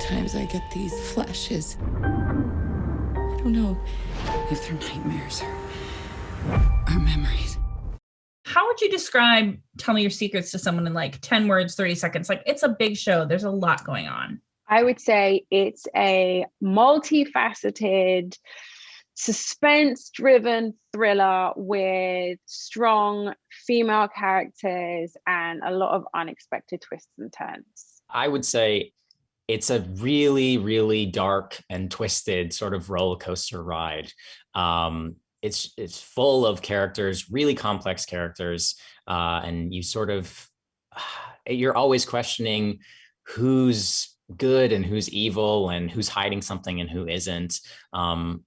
Sometimes I get these flashes. I don't know if they're nightmares or memories. How would you describe Tell Me Your Secrets to someone in like 10 words, 30 seconds? Like, it's a big show. There's a lot going on. I would say it's a multifaceted, suspense-driven thriller with strong female characters and a lot of unexpected twists and turns. I would say it's a really, really dark and twisted sort of roller coaster ride. It's full of characters, really complex characters, and you're always questioning who's good and who's evil and who's hiding something and who isn't.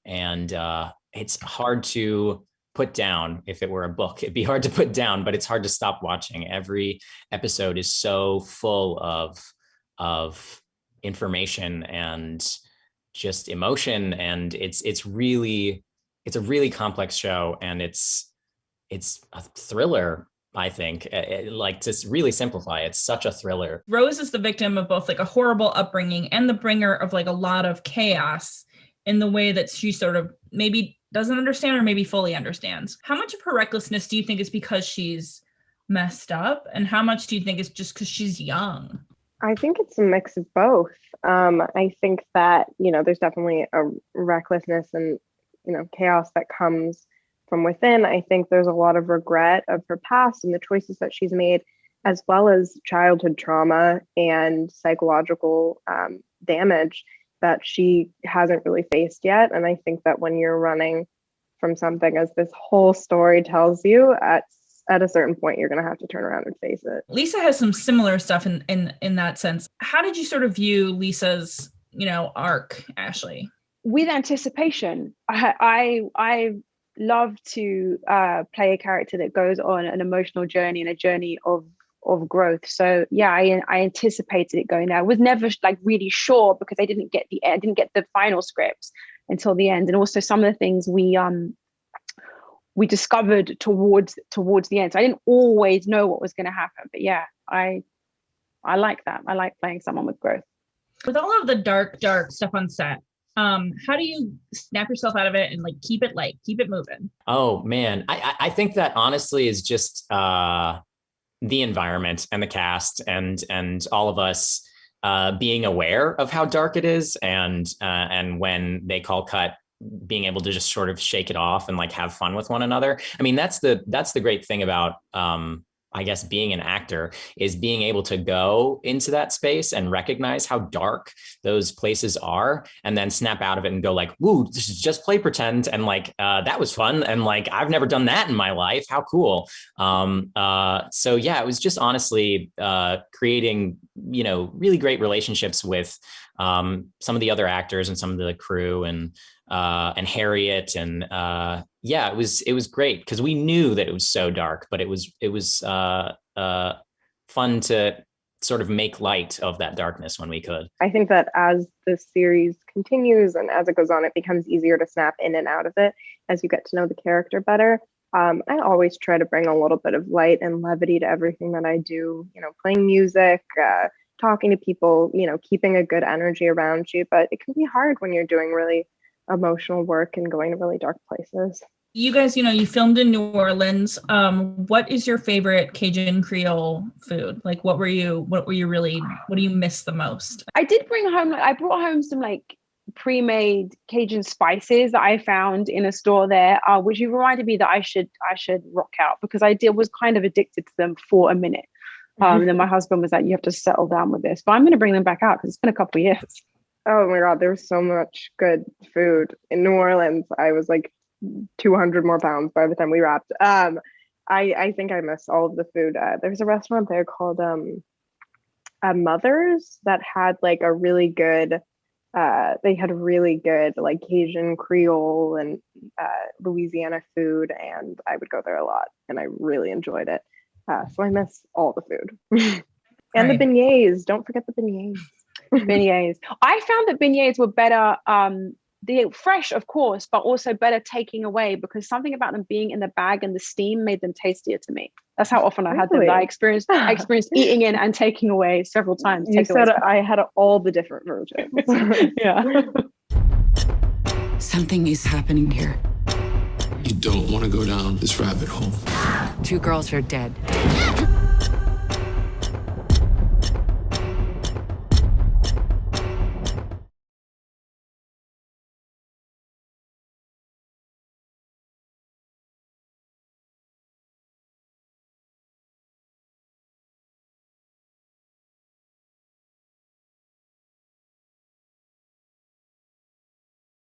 It's hard to put down. If it were a book, it'd be hard to put down, but it's hard to stop watching. Every episode is so full of information and just emotion, and it's a really complex show, and it's a thriller. I think, like, to really simplify, it's such a thriller. Rose is the victim of both like a horrible upbringing and the bringer of like a lot of chaos in the way that she sort of maybe doesn't understand or maybe fully understands. How much of her recklessness do you think is because she's messed up, and how much do you think is just because she's young? I think it's a mix of both. I think that, there's definitely a recklessness and, chaos that comes from within. I think there's a lot of regret of her past and the choices that she's made, as well as childhood trauma and psychological damage that she hasn't really faced yet. And I think that when you're running from something, as this whole story tells you, at a certain point, you're going to have to turn around and face it. Lisa has some similar stuff in that sense. How did you sort of view Lisa's, arc, Ashley? With anticipation. I love to play a character that goes on an emotional journey and a journey of growth. So yeah, I anticipated it going there. I was never like really sure because I didn't get the final scripts until the end, and also some of the things we discovered towards the end. So I didn't always know what was going to happen, but yeah, I like that. I like playing someone with growth. With all of the dark stuff on set, how do you snap yourself out of it and like keep it moving? Oh man, I think that honestly is just the environment and the cast and all of us being aware of how dark it is, and when they call cut, being able to just sort of shake it off and like have fun with one another. I mean, that's the great thing about I guess being an actor, is being able to go into that space and recognize how dark those places are, and then snap out of it and go like, woo, this is just play pretend. And like, that was fun. And like, I've never done that in my life. How cool. So yeah, it was just honestly creating, really great relationships with some of the other actors and some of the crew, and Harriet, and yeah, it was great because we knew that it was so dark, but it was fun to sort of make light of that darkness when we could. I think that as the series continues and as it goes on, it becomes easier to snap in and out of it as you get to know the character better. I always try to bring a little bit of light and levity to everything that I do, playing music, talking to people, keeping a good energy around you. But it can be hard when you're doing really emotional work and going to really dark places. You guys, you filmed in New Orleans. What is your favorite Cajun Creole food? Like, what do you miss the most? I brought home some like pre-made Cajun spices that I found in a store there, which you reminded me that I should rock out, because I was kind of addicted to them for a minute. And then my husband was like, you have to settle down with this, but I'm going to bring them back out because it's been a couple of years. Oh my God, there was so much good food in New Orleans. I was like 200 more pounds by the time we wrapped. I think I miss all of the food. There's a restaurant there called Mother's that had like a really good, they had really good like Cajun Creole and Louisiana food, and I would go there a lot and I really enjoyed it. So I miss all the food. And the beignets, don't forget the beignets. Beignets. I found that beignets were better fresh, of course, but also better taking away, because something about them being in the bag and the steam made them tastier to me. That's how often I had them. I experienced eating in and taking away several times. You said I had all the different versions. Yeah. Something is happening here. You don't want to go down this rabbit hole. 2 girls are dead.